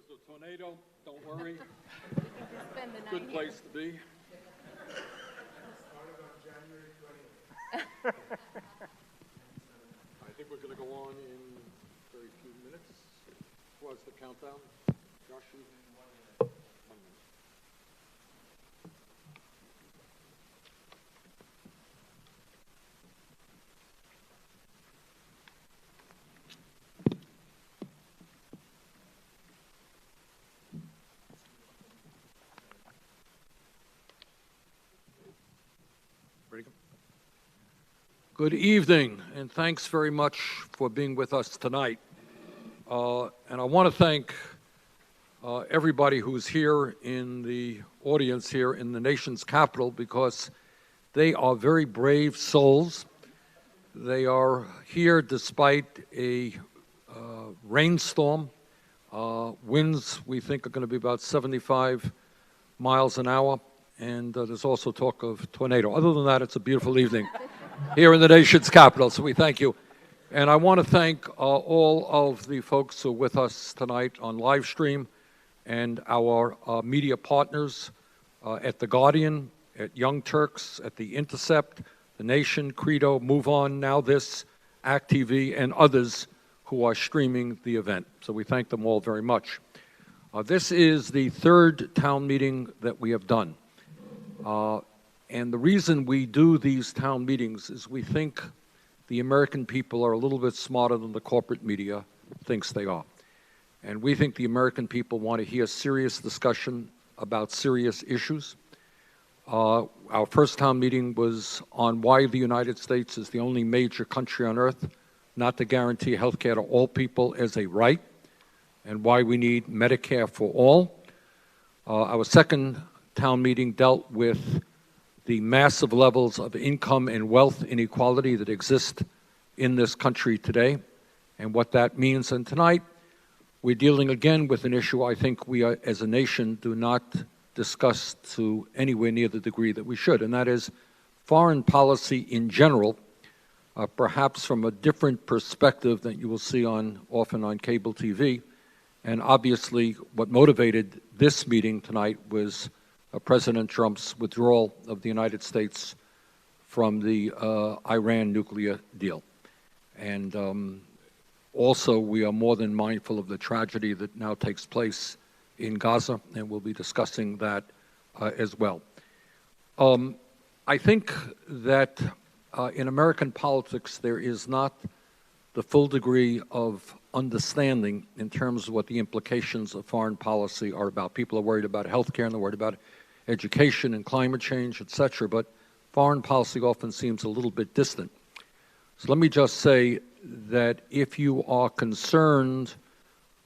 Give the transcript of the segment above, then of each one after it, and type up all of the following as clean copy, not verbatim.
there's a tornado, don't worry. Good place to be. Started on January 20th. I think we're going to go on in very few minutes. What's the countdown? Josh, you? 1 minute. 1 minute. Good evening, and thanks very much for being with us tonight. And I want to thank everybody who's here in the audience here in the nation's capital, because they are very brave souls. They are here despite a rainstorm. Winds, we think, are going to be about 75 miles an hour, and there's also talk of tornado. Other than that, it's a beautiful evening here in the nation's capital, so we thank you. And I want to thank all of the folks who are with us tonight on live stream, and our media partners at The Guardian, at Young Turks, at the Intercept, The Nation, Credo, Move On, Now This, Act TV, and others who are streaming the event. So we thank them all very much. This is the third town meeting that we have done. And the reason we do these town meetings is we think the American people are a little bit smarter than the corporate media thinks they are. And we think the American people want to hear serious discussion about serious issues. Our first town meeting was on why the United States is the only major country on earth not to guarantee health care to all people as a right, and why we need Medicare for all. Our second town meeting dealt with the massive levels of income and wealth inequality that exist in this country today and what that means. And tonight, we're dealing again with an issue I think we are, as a nation, do not discuss to anywhere near the degree that we should, and that is foreign policy in general, perhaps from a different perspective than you will see often on cable TV. And obviously, what motivated this meeting tonight was President Trump's withdrawal of the United States from the Iran nuclear deal. And also, we are more than mindful of the tragedy that now takes place in Gaza, and we'll be discussing that as well. I think that in American politics, there is not the full degree of understanding in terms of what the implications of foreign policy are about. People are worried about health care, and they're worried about education and climate change, etc., but foreign policy often seems a little bit distant. So let me just say that if you are concerned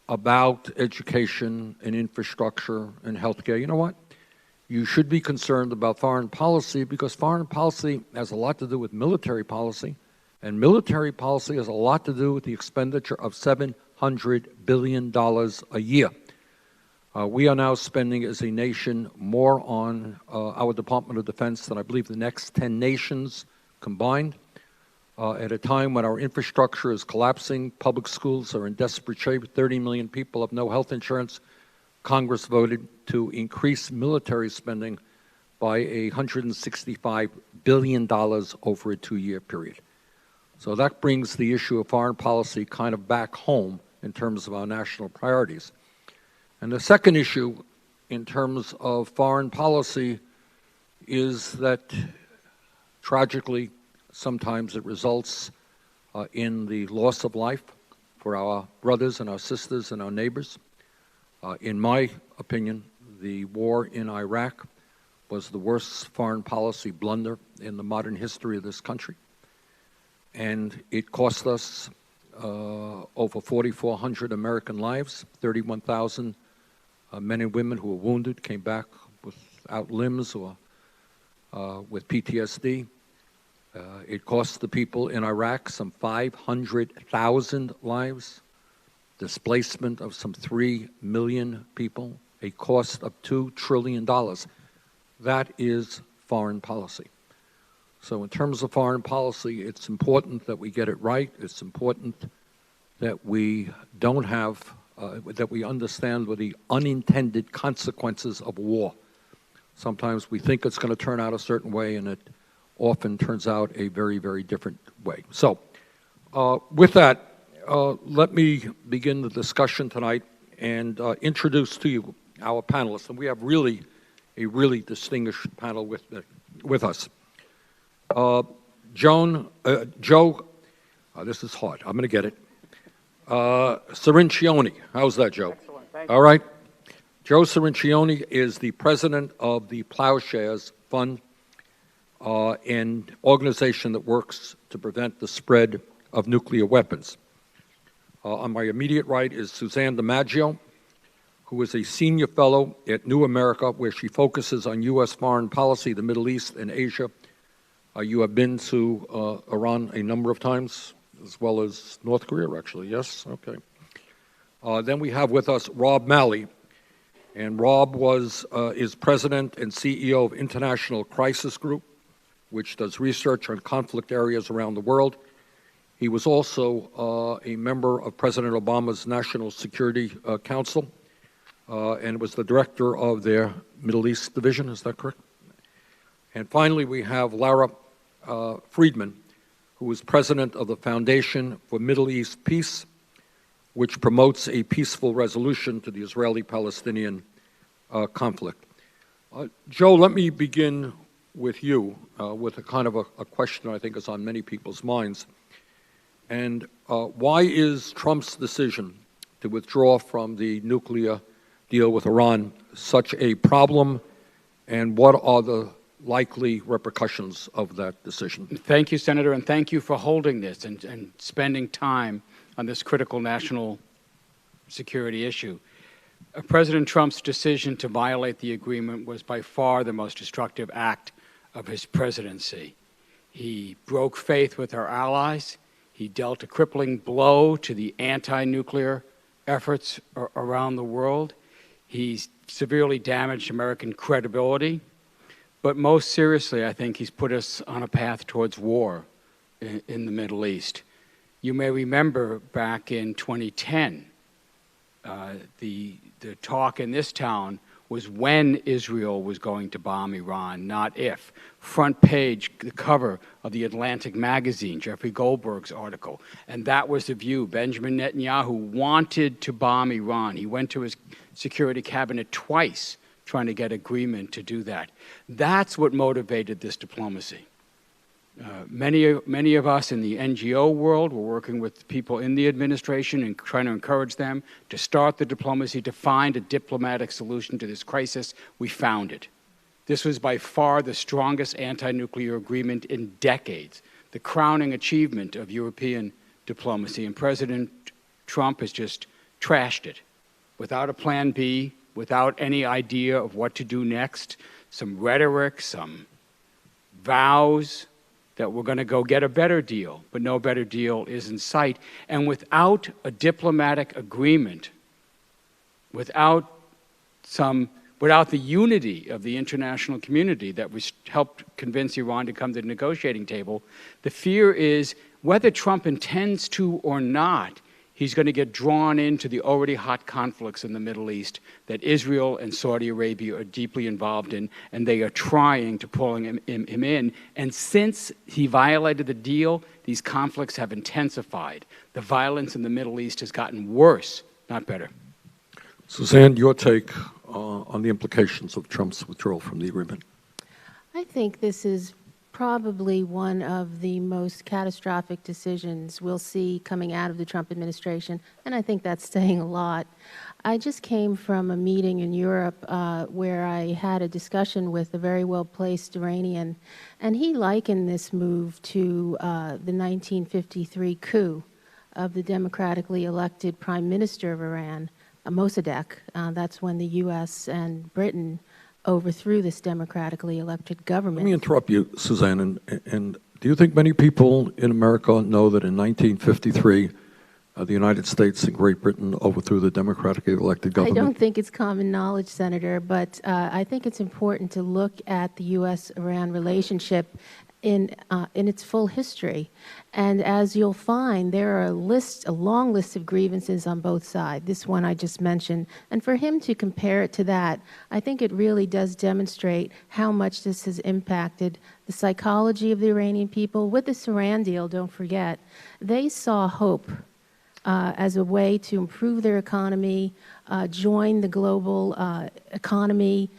about education and infrastructure and health care, you know what? You should be concerned about foreign policy, because foreign policy has a lot to do with military policy, and military policy has a lot to do with the expenditure of $700 billion a year. We are now spending as a nation more on our Department of Defense than I believe the next 10 nations combined. At a time when our infrastructure is collapsing, public schools are in desperate shape, 30 million people have no health insurance, Congress voted to increase military spending by $165 billion over a 2-year period. So that brings the issue of foreign policy kind of back home in terms of our national priorities. And the second issue in terms of foreign policy is that, tragically, sometimes it results in the loss of life for our brothers and our sisters and our neighbors. In my opinion, the war in Iraq was the worst foreign policy blunder in the modern history of this country. And it cost us over 4,400 American lives, 31,000 men and women who were wounded, came back without limbs or with PTSD. It cost the people in Iraq some 500,000 lives, displacement of some 3 million people, a cost of $2 trillion. That is foreign policy. So in terms of foreign policy, it's important that we get it right. It's important that we don't have that we understand what the unintended consequences of war. Sometimes we think it's going to turn out a certain way, and it often turns out a very, very different way. So, with that, let me begin the discussion tonight and introduce to you our panelists. And we have a really distinguished panel with us. Joe, this is hard. I'm going to get it. Cirincione. How's that, Joe? Excellent. Thank you. All right. Joe Cirincione is the president of the Ploughshares Fund, an organization that works to prevent the spread of nuclear weapons. On my immediate right is Suzanne DiMaggio, who is a senior fellow at New America, where she focuses on U.S. foreign policy, the Middle East, and Asia. You have been to Iran a number of times, as well as North Korea, actually. Yes? Okay. Then we have with us Rob Malley. And Rob is president and CEO of International Crisis Group, which does research on conflict areas around the world. He was also a member of President Obama's National Security Council and was the director of their Middle East division. Is that correct? And finally, we have Lara Friedman, who is president of the Foundation for Middle East Peace, which promotes a peaceful resolution to the Israeli-Palestinian conflict. Joe, let me begin with you with a kind of a question I think is on many people's minds. And why is Trump's decision to withdraw from the nuclear deal with Iran such a problem, and what are the likely repercussions of that decision? Thank you, Senator, and thank you for holding this and spending time on this critical national security issue. President Trump's decision to violate the agreement was by far the most destructive act of his presidency. He broke faith with our allies. He dealt a crippling blow to the anti-nuclear efforts around the world. He severely damaged American credibility. But most seriously, I think he's put us on a path towards war in the Middle East. You may remember back in 2010, the talk in this town was when Israel was going to bomb Iran, not if. Front page, the cover of the Atlantic magazine, Jeffrey Goldberg's article. And that was the view. Benjamin Netanyahu wanted to bomb Iran. He went to his security cabinet twice trying to get agreement to do that. That's what motivated this diplomacy. Many of us in the NGO world were working with people in the administration and trying to encourage them to start the diplomacy, to find a diplomatic solution to this crisis. We found it. This was by far the strongest anti-nuclear agreement in decades, the crowning achievement of European diplomacy. And President Trump has just trashed it without a plan B, without any idea of what to do next, some rhetoric, some vows that we're going to go get a better deal, but no better deal is in sight. And without a diplomatic agreement, without the unity of the international community that was helped convince Iran to come to the negotiating table, the fear is whether Trump intends to or not, he's going to get drawn into the already hot conflicts in the Middle East that Israel and Saudi Arabia are deeply involved in, and they are trying to pull him in. And since he violated the deal, these conflicts have intensified. The violence in the Middle East has gotten worse, not better. Suzanne, your take on the implications of Trump's withdrawal from the agreement? I think this is probably one of the most catastrophic decisions we'll see coming out of the Trump administration, and I think that's saying a lot. I just came from a meeting in Europe where I had a discussion with a very well-placed Iranian, and he likened this move to the 1953 coup of the democratically elected prime minister of Iran, Mossadegh. That's when the U.S. and Britain overthrew this democratically elected government. Let me interrupt you, Suzanne, and do you think many people in America know that in 1953, the United States and Great Britain overthrew the democratically elected government? I don't think it's common knowledge, Senator, but I think it's important to look at the U.S.-Iran relationship in its full history. And as you'll find, there are a long list of grievances on both sides, this one I just mentioned. And for him to compare it to that, I think it really does demonstrate how much this has impacted the psychology of the Iranian people. With the Iran deal, don't forget, they saw hope as a way to improve their economy, join the global economy,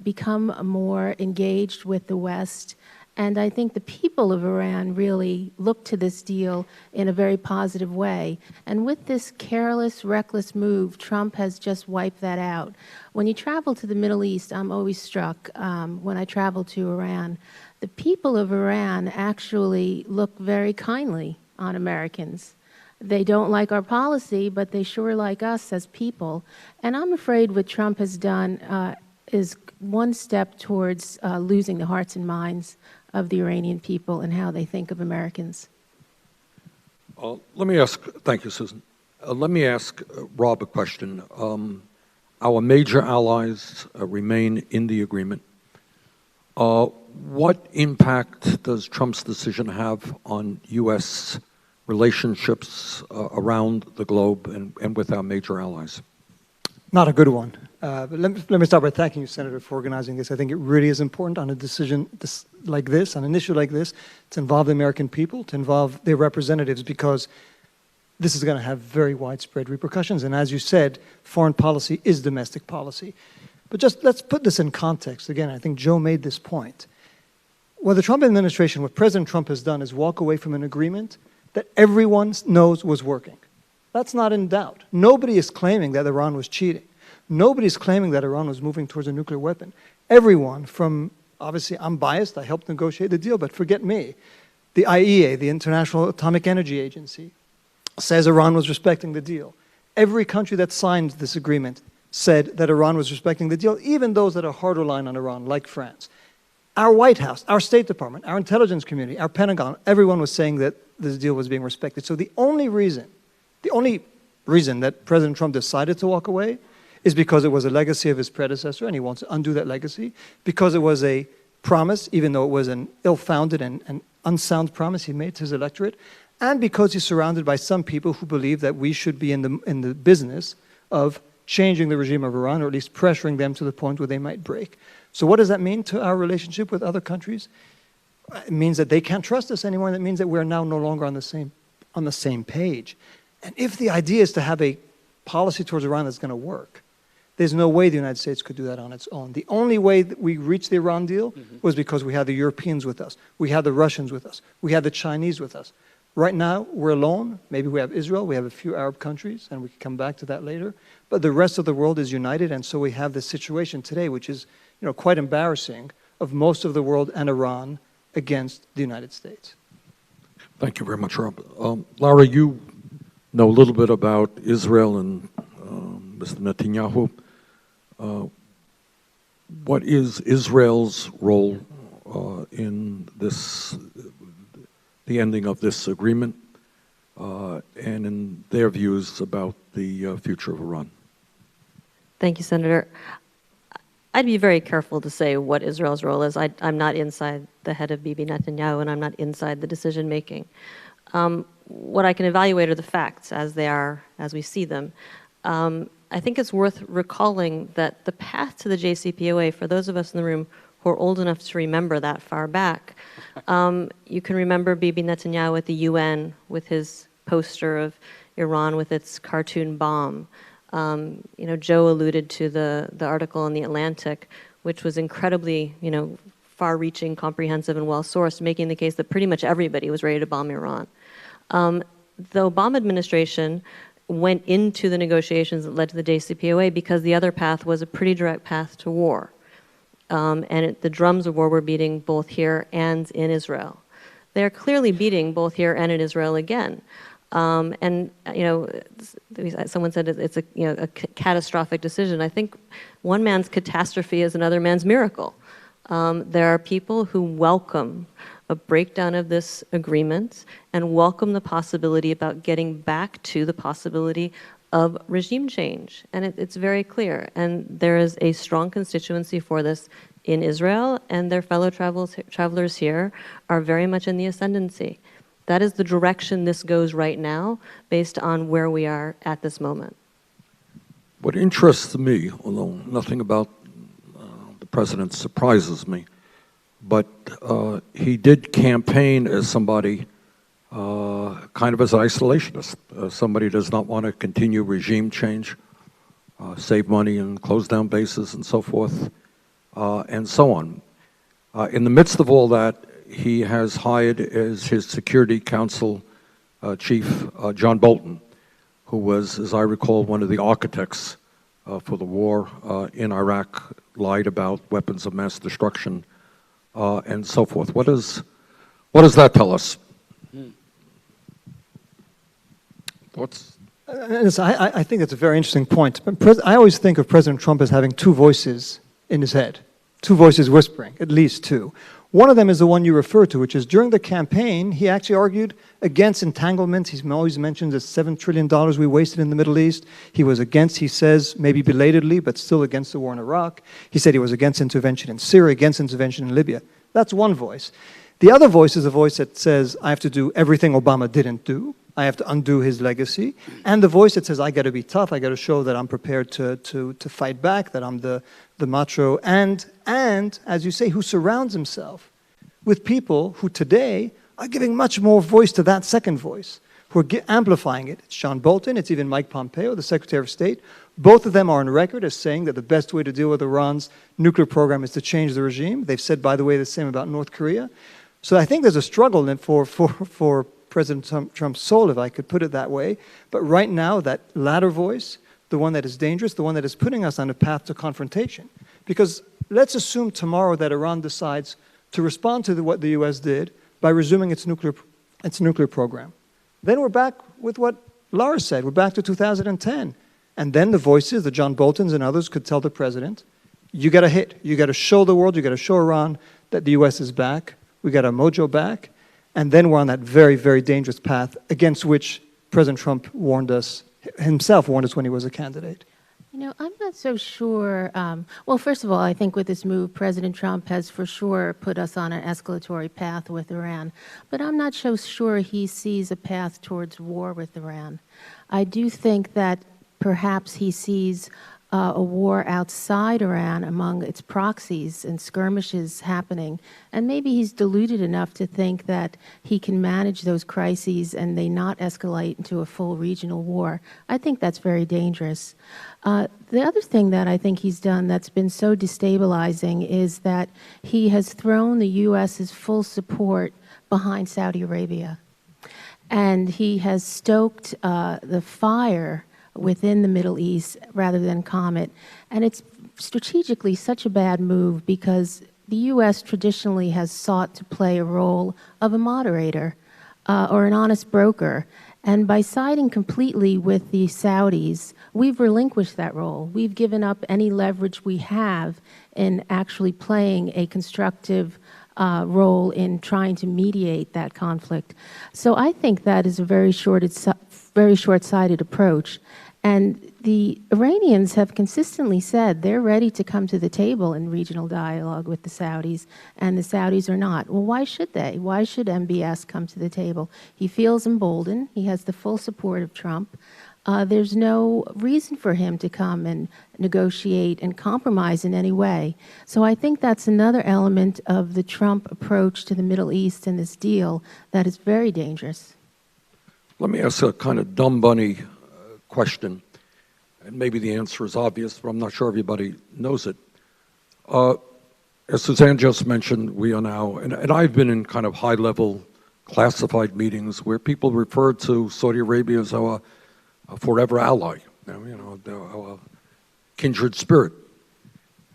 become more engaged with the West. And I think the people of Iran really look to this deal in a very positive way. And with this careless, reckless move, Trump has just wiped that out. When you travel to the Middle East, I'm always struck when I travel to Iran. The people of Iran actually look very kindly on Americans. They don't like our policy, but they sure like us as people. And I'm afraid what Trump has done is one step towards losing the hearts and minds of the Iranian people and how they think of Americans. Let me ask, thank you, Susan. Let me ask Rob a question. Our major allies remain in the agreement. What impact does Trump's decision have on U.S. relationships around the globe and with our major allies? Not a good one. But let me start by thanking you, Senator, for organizing this. I think it really is important on a decision like this, on an issue like this, to involve the American people, to involve their representatives, because this is going to have very widespread repercussions. And as you said, foreign policy is domestic policy. But just let's put this in context. Again, I think Joe made this point. What the Trump administration, what President Trump has done is walk away from an agreement that everyone knows was working. That's not in doubt. Nobody is claiming that Iran was cheating. Nobody's claiming that Iran was moving towards a nuclear weapon. Everyone from, obviously I'm biased, I helped negotiate the deal, but forget me. The IEA, the International Atomic Energy Agency, says Iran was respecting the deal. Every country that signed this agreement said that Iran was respecting the deal, even those that are harder line on Iran, like France. Our White House, our State Department, our intelligence community, our Pentagon, everyone was saying that this deal was being respected. So the only reason that President Trump decided to walk away is because it was a legacy of his predecessor and he wants to undo that legacy, because it was a promise, even though it was an ill-founded and unsound promise he made to his electorate, and because he's surrounded by some people who believe that we should be in the business of changing the regime of Iran, or at least pressuring them to the point where they might break. So what does that mean to our relationship with other countries? It means that they can't trust us anymore, and it means that we're now no longer on the same page. And if the idea is to have a policy towards Iran that's going to work, there's no way the United States could do that on its own. The only way that we reached the Iran deal was because we had the Europeans with us. We had the Russians with us. We had the Chinese with us. Right now, we're alone. Maybe we have Israel. We have a few Arab countries, and we can come back to that later. But the rest of the world is united, and so we have this situation today, which is quite embarrassing, of most of the world and Iran against the United States. Thank you very much, Rob. Lara, you know a little bit about Israel and Mr. Netanyahu. What is Israel's role in the ending of this agreement, and in their views about the future of Iran? Thank you, Senator. I'd be very careful to say what Israel's role is. I'm not inside the head of Bibi Netanyahu, and I'm not inside the decision making. What I can evaluate are the facts as they are, as we see them. I think it's worth recalling that the path to the JCPOA, for those of us in the room who are old enough to remember that far back, you can remember Bibi Netanyahu at the UN with his poster of Iran with its cartoon bomb. Joe alluded to the article in The Atlantic, which was incredibly, far-reaching, comprehensive, and well-sourced, making the case that pretty much everybody was ready to bomb Iran. The Obama administration went into the negotiations that led to the JCPOA because the other path was a pretty direct path to war. The drums of war were beating both here and in Israel. They're clearly beating both here and in Israel again. Someone said it's a catastrophic decision. I think one man's catastrophe is another man's miracle. There are people who welcome a breakdown of this agreement and welcome the possibility about getting back to the possibility of regime change. And it's very clear. And there is a strong constituency for this in Israel, and their fellow travelers here are very much in the ascendancy. That is the direction this goes right now, based on where we are at this moment. What interests me, although nothing about the president surprises me, but he did campaign as somebody kind of as an isolationist. Somebody does not want to continue regime change, save money and close down bases and so forth, and so on. In the midst of all that, he has hired as his Security Council chief John Bolton, who was, as I recall, one of the architects for the war in Iraq, lied about weapons of mass destruction, and so forth. What does that tell us? Thoughts? I think that's a very interesting point. I always think of President Trump as having two voices in his head, two voices whispering, at least two. One of them is the one you refer to, which is during the campaign, he actually argued against entanglements. He always mentions the $7 trillion we wasted in the Middle East. He was against, he says, maybe belatedly, but still against the war in Iraq. He said he was against intervention in Syria, against intervention in Libya. That's one voice. The other voice is a voice that says, I have to do everything Obama didn't do. I have to undo his legacy. And the voice that says, I got to be tough. I got to show that I'm prepared to fight back, that I'm the macho. And, as you say, who surrounds himself with people who today are giving much more voice to that second voice, who are amplifying it. It's John Bolton. It's even Mike Pompeo, the Secretary of State. Both of them are on record as saying that the best way to deal with Iran's nuclear program is to change the regime. They've said, by the way, the same about North Korea. So I think there's a struggle for President Trump's soul, if I could put it that way. But right now, that latter voice, the one that is dangerous, the one that is putting us on a path to confrontation. Because let's assume tomorrow that Iran decides to respond to what the U.S. did by resuming its nuclear program. Then we're back with what Lara said. We're back to 2010. And then the voices, the John Boltons and others, could tell the president, you got to hit. You got to show the world, you got to show Iran that the U.S. is back. We got our mojo back. And then we're on that very, very dangerous path against which President Trump himself warned us when he was a candidate. You know, I'm not so sure. Well, first of all, I think with this move, President Trump has for sure put us on an escalatory path with Iran. But I'm not so sure he sees a path towards war with Iran. I do think that perhaps he sees a war outside Iran among its proxies and skirmishes happening. And maybe he's deluded enough to think that he can manage those crises and they not escalate into a full regional war. I think that's very dangerous. The other thing that I think he's done that's been so destabilizing is that he has thrown the U.S.'s full support behind Saudi Arabia. And he has stoked the fire within the Middle East rather than calm it. And it's strategically such a bad move because the U.S. traditionally has sought to play a role of a moderator or an honest broker. And by siding completely with the Saudis, we've relinquished that role. We've given up any leverage we have in actually playing a constructive role in trying to mediate that conflict. So I think that is a very short-sighted approach. And the Iranians have consistently said they're ready to come to the table in regional dialogue with the Saudis, and the Saudis are not. Well, why should they? Why should MBS come to the table? He feels emboldened. He has the full support of Trump. There's no reason for him to come and negotiate and compromise in any way. So I think that's another element of the Trump approach to the Middle East and this deal that is very dangerous. Let me ask a kind of dumb bunny question, and maybe the answer is obvious, but I'm not sure everybody knows it. As Suzanne just mentioned, we are now, and I've been in kind of high-level classified meetings where people refer to Saudi Arabia as our forever ally, our kindred spirit.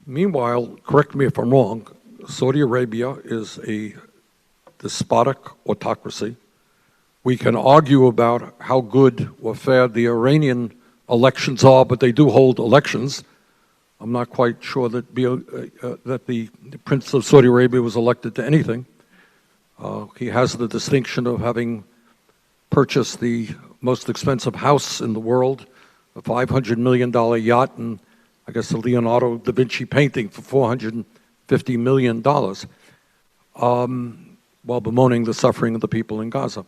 Meanwhile, correct me if I'm wrong, Saudi Arabia is a despotic autocracy. We can argue about how good or fair the Iranian elections are, but they do hold elections. I'm not quite sure that the Prince of Saudi Arabia was elected to anything. He has the distinction of having purchased the most expensive house in the world, a $500 million yacht and I guess a Leonardo da Vinci painting for $450 million, while bemoaning the suffering of the people in Gaza.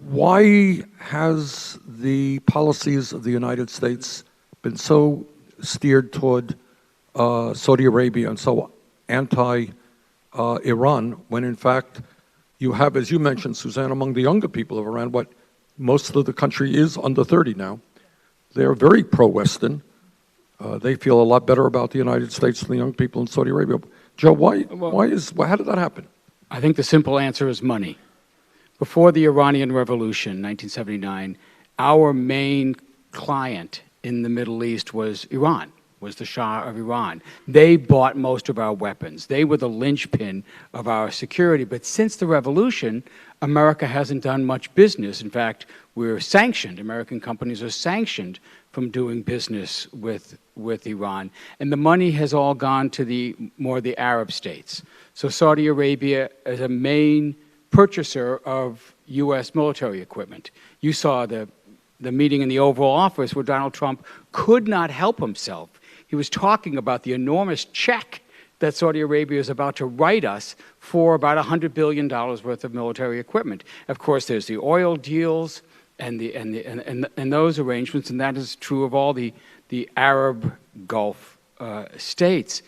Why has the policies of the United States been so steered toward Saudi Arabia and so anti-Iran, when in fact you have, as you mentioned, Suzanne, among the younger people of Iran, what most of the country is under 30 now. They're very pro-Western. They feel a lot better about the United States than the young people in Saudi Arabia. Joe, how did that happen? I think the simple answer is money. Before the Iranian Revolution, 1979, our main client in the Middle East was Iran, was the Shah of Iran. They bought most of our weapons. They were the linchpin of our security. But since the revolution, America hasn't done much business. In fact, we're sanctioned. American companies are sanctioned from doing business with Iran. And the money has all gone to the Arab states. So Saudi Arabia is a main purchaser of U.S. military equipment. You saw the meeting in the Oval Office where Donald Trump could not help himself. He was talking about the enormous check that Saudi Arabia is about to write us for about $100 billion worth of military equipment. Of course, there's the oil deals and those arrangements, and that is true of all the Arab Gulf states.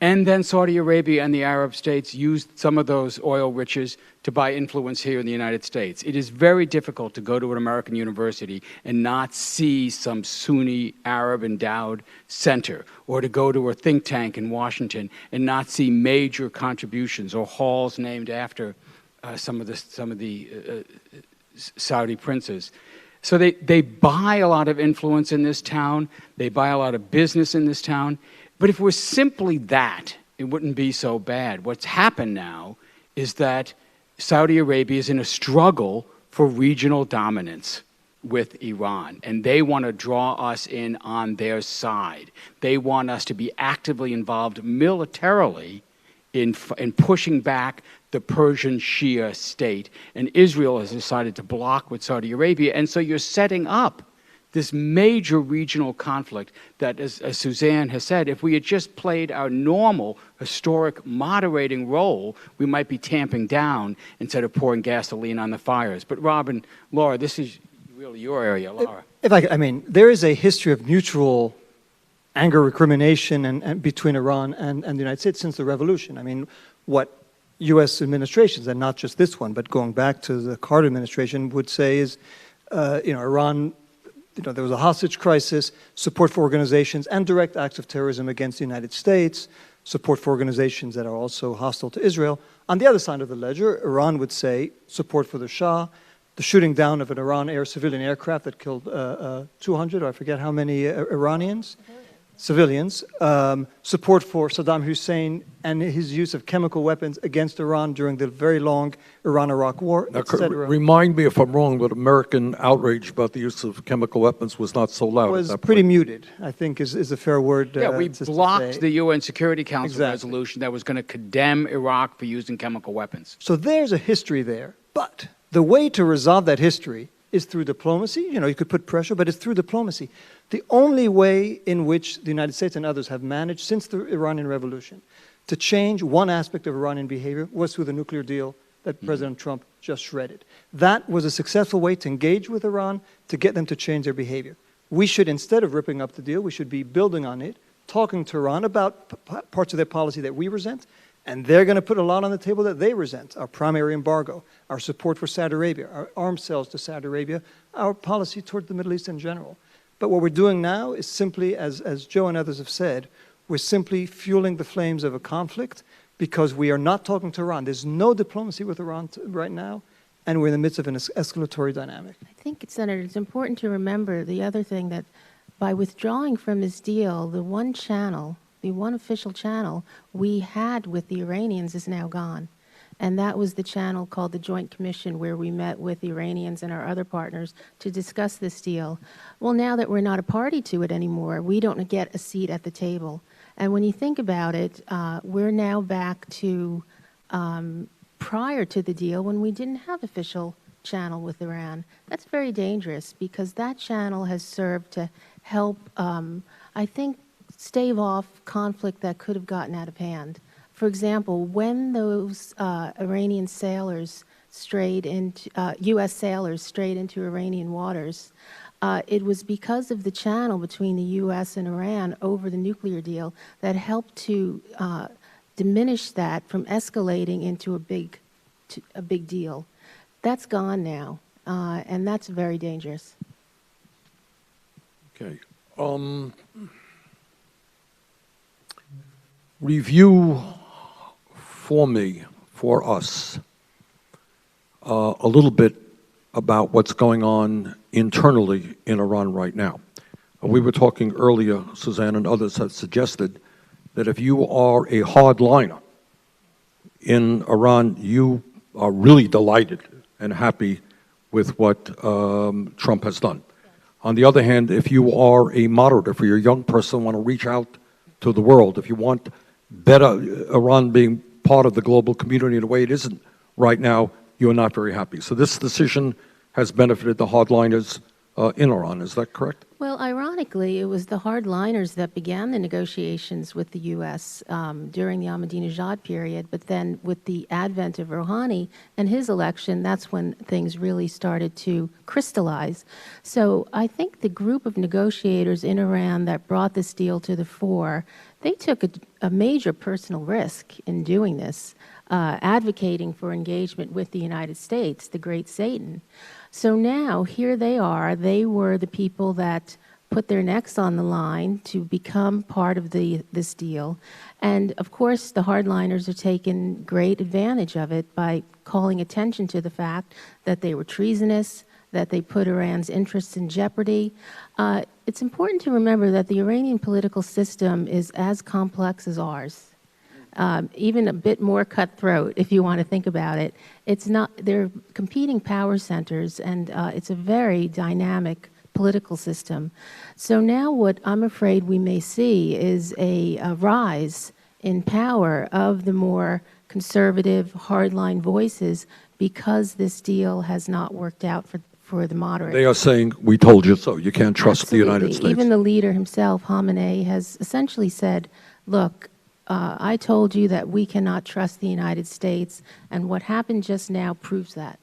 And then Saudi Arabia and the Arab states used some of those oil riches to buy influence here in the United States. It is very difficult to go to an American university and not see some Sunni Arab endowed center, or to go to a think tank in Washington and not see major contributions or halls named after some of the Saudi princes. So they buy a lot of influence in this town. They buy a lot of business in this town. But if it was simply that, it wouldn't be so bad. What's happened now is that Saudi Arabia is in a struggle for regional dominance with Iran, and they want to draw us in on their side. They want us to be actively involved militarily in pushing back the Persian Shia state, and Israel has decided to block with Saudi Arabia, and so you're setting up this major regional conflict that, as Suzanne has said, if we had just played our normal historic moderating role, we might be tamping down instead of pouring gasoline on the fires. But Rob and Laura, this is really your area, Lara. There is a history of mutual anger, recrimination and between Iran and the United States since the revolution. I mean, what U.S. administrations, and not just this one, but going back to the Carter administration, would say is, Iran, there was a hostage crisis, support for organizations and direct acts of terrorism against the United States, support for organizations that are also hostile to Israel. On the other side of the ledger, Iran would say support for the Shah, the shooting down of an Iran civilian aircraft that killed 200, or I forget how many Iranians. Civilians, support for Saddam Hussein and his use of chemical weapons against Iran during the very long Iran-Iraq war, etc. Remind me if I'm wrong, but American outrage about the use of chemical weapons was not so loud. It was pretty muted, I think is a fair word. Yeah, we blocked the UN Security Council resolution that was going to condemn Iraq for using chemical weapons. So there's a history there, but the way to resolve that history is through diplomacy. You could put pressure, but it's through diplomacy. The only way in which the United States and others have managed since the Iranian Revolution to change one aspect of Iranian behavior was through the nuclear deal that President Trump just shredded. That was a successful way to engage with Iran, to get them to change their behavior. We should, instead of ripping up the deal, we should be building on it, talking to Iran about parts of their policy that we resent, and they're going to put a lot on the table that they resent: our primary embargo, our support for Saudi Arabia, our arms sales to Saudi Arabia, our policy toward the Middle East in general. But what we're doing now is simply, as Joe and others have said, we're simply fueling the flames of a conflict because we are not talking to Iran. There's no diplomacy with Iran right now, and we're in the midst of an escalatory dynamic. I think, Senator, it's important to remember the other thing, that by withdrawing from this deal, the one official channel we had with the Iranians is now gone. And that was the channel called the Joint Commission, where we met with the Iranians and our other partners to discuss this deal. Well, now that we're not a party to it anymore, we don't get a seat at the table. And when you think about it, we're now back to prior to the deal, when we didn't have official channel with Iran. That's very dangerous because that channel has served to help, I think, stave off conflict that could have gotten out of hand. For example, when those Iranian sailors strayed into, U.S. sailors strayed into Iranian waters, it was because of the channel between the U.S. and Iran over the nuclear deal that helped to diminish that from escalating into a big deal. That's gone now, and that's very dangerous. Okay. Review for me, for us, a little bit about what's going on internally in Iran right now. We were talking earlier, Suzanne and others have suggested that if you are a hardliner in Iran, you are really delighted and happy with what Trump has done. On the other hand, if you are a moderate, if you're a young person, want to reach out to the world, if you want better Iran being part of the global community in a way it isn't right now, you're not very happy. So this decision has benefited the hardliners in Iran. Is that correct? Well, ironically, it was the hardliners that began the negotiations with the U.S. During the Ahmadinejad period, but then with the advent of Rouhani and his election, that's when things really started to crystallize. So I think the group of negotiators in Iran that brought this deal to the fore, they took a major personal risk in doing this, advocating for engagement with the United States, the great Satan. So now, here they are. They were the people that put their necks on the line to become part of this deal. And, of course, the hardliners are taking great advantage of it by calling attention to the fact that they were treasonous, that they put Iran's interests in jeopardy. It's important to remember that the Iranian political system is as complex as ours. Even a bit more cutthroat, if you want to think about it. It's not, they're competing power centers, and it's a very dynamic political system. So now what I'm afraid we may see is a rise in power of the more conservative, hardline voices because this deal has not worked out for the moderates. They are saying, we told you so. You can't trust Absolutely. the United States. Even the leader himself, Khamenei, has essentially said, look, I told you that we cannot trust the United States, and what happened just now proves that.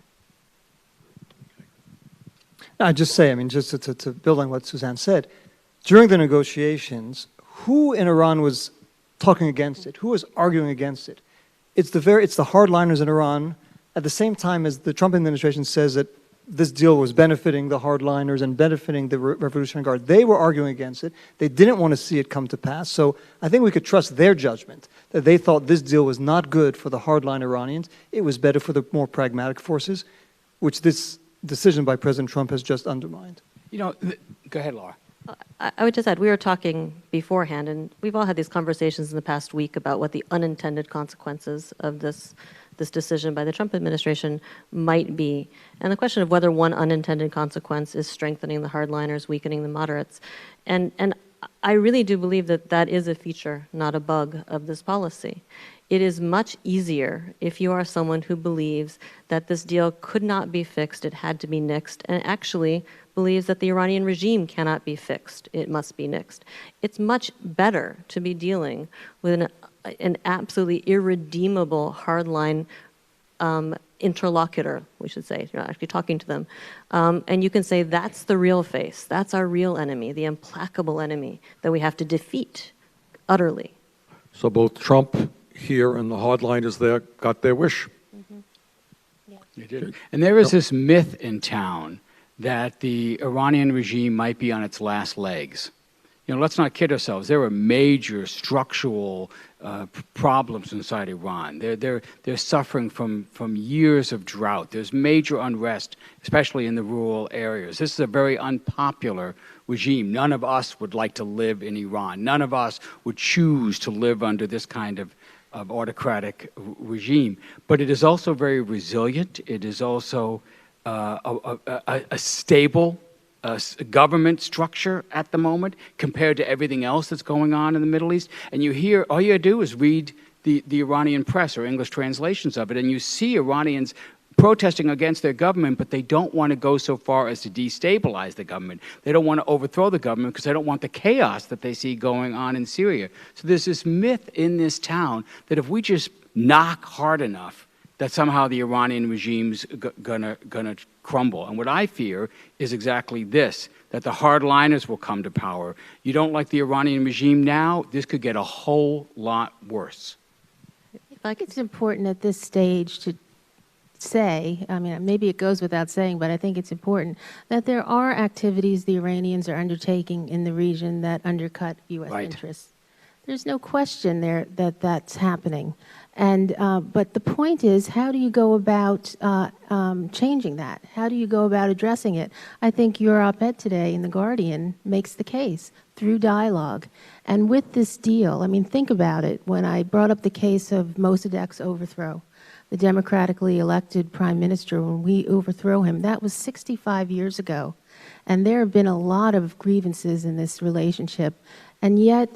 I'd just say, I mean, just to build on what Suzanne said, during the negotiations, who in Iran was talking against it? Who was arguing against it? It's the hardliners in Iran, at the same time as the Trump administration says that this deal was benefiting the hardliners and benefiting the Revolutionary Guard. They were arguing against it. They didn't want to see it come to pass. So I think we could trust their judgment, that they thought this deal was not good for the hardline Iranians. It was better for the more pragmatic forces, which this decision by President Trump has just undermined. You know, go ahead, Laura. I would just add, we were talking beforehand, and we've all had these conversations in the past week about what the unintended consequences of this decision by the Trump administration might be. And the question of whether one unintended consequence is strengthening the hardliners, weakening the moderates. And I really do believe that that is a feature, not a bug, of this policy. It is much easier if you are someone who believes that this deal could not be fixed, it had to be nixed, and actually believes that the Iranian regime cannot be fixed, it must be nixed. It's much better to be dealing with an absolutely irredeemable hardline interlocutor, we should say. You're not actually talking to them. And you can say that's the real face, that's our real enemy, the implacable enemy that we have to defeat utterly. So both Trump here and the hardliners there got their wish. Mm-hmm. Yeah. They did. And there is this myth in town that the Iranian regime might be on its last legs. You know, let's not kid ourselves. There are major structural problems inside Iran. They're suffering from years of drought. There's major unrest, especially in the rural areas. This is a very unpopular regime. None of us would like to live in Iran. None of us would choose to live under this kind of autocratic regime. But it is also very resilient. It is also a stable government structure at the moment compared to everything else that's going on in the Middle East. And you hear, all you do is read the Iranian press or English translations of it, and you see Iranians protesting against their government, but they don't want to go so far as to destabilize the government. They don't want to overthrow the government because they don't want the chaos that they see going on in Syria. So there's this myth in this town that if we just knock hard enough, that somehow the Iranian regime's gonna crumble. And what I fear is exactly this, that the hardliners will come to power. You don't like the Iranian regime now, this could get a whole lot worse. I think it's important at this stage to say, I mean, maybe it goes without saying, but I think it's important that there are activities the Iranians are undertaking in the region that undercut U.S. interests. There's no question there that that's happening. And, but the point is, how do you go about changing that? How do you go about addressing it? I think your op-ed today in The Guardian makes the case through dialogue. And with this deal, I mean, think about it. When I brought up the case of Mossadegh's overthrow, the democratically elected prime minister, when we overthrow him, that was 65 years ago. And there have been a lot of grievances in this relationship. And yet,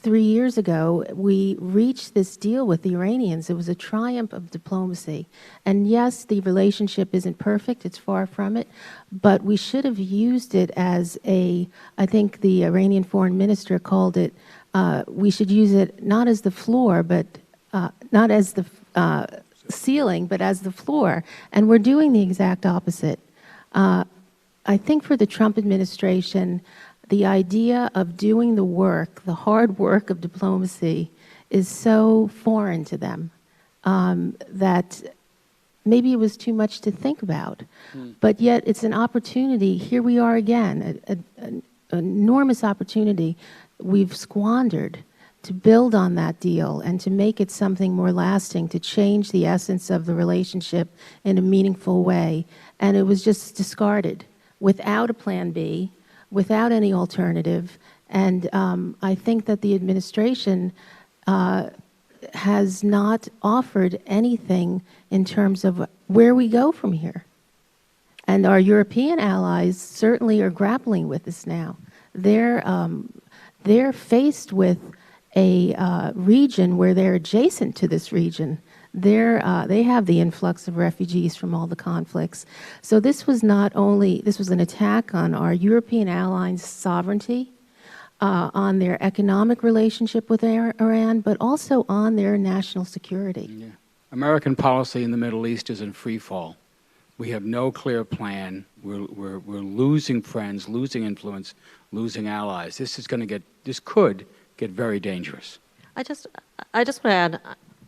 3 years ago, we reached this deal with the Iranians. It was a triumph of diplomacy. And yes, the relationship isn't perfect, it's far from it, but we should have used it as I think the Iranian foreign minister called it, we should use it not as the floor, but not as the ceiling, but as the floor. And we're doing the exact opposite. I think for the Trump administration, the idea of doing the work, the hard work of diplomacy, is so foreign to them that maybe it was too much to think about. But yet it's an opportunity. Here we are again, an enormous opportunity we've squandered to build on that deal and to make it something more lasting, to change the essence of the relationship in a meaningful way. And it was just discarded without a plan B, without any alternative. And I think that the administration has not offered anything in terms of where we go from here. And our European allies certainly are grappling with this now. They're faced with a region where they're adjacent to this region. They have the influx of refugees from all the conflicts. So this was an attack on our European allies' sovereignty, on their economic relationship with Iran, but also on their national security. Yeah. American policy in the Middle East is in free fall. We have no clear plan. We're losing friends, losing influence, losing allies. This could get very dangerous. I just want to add,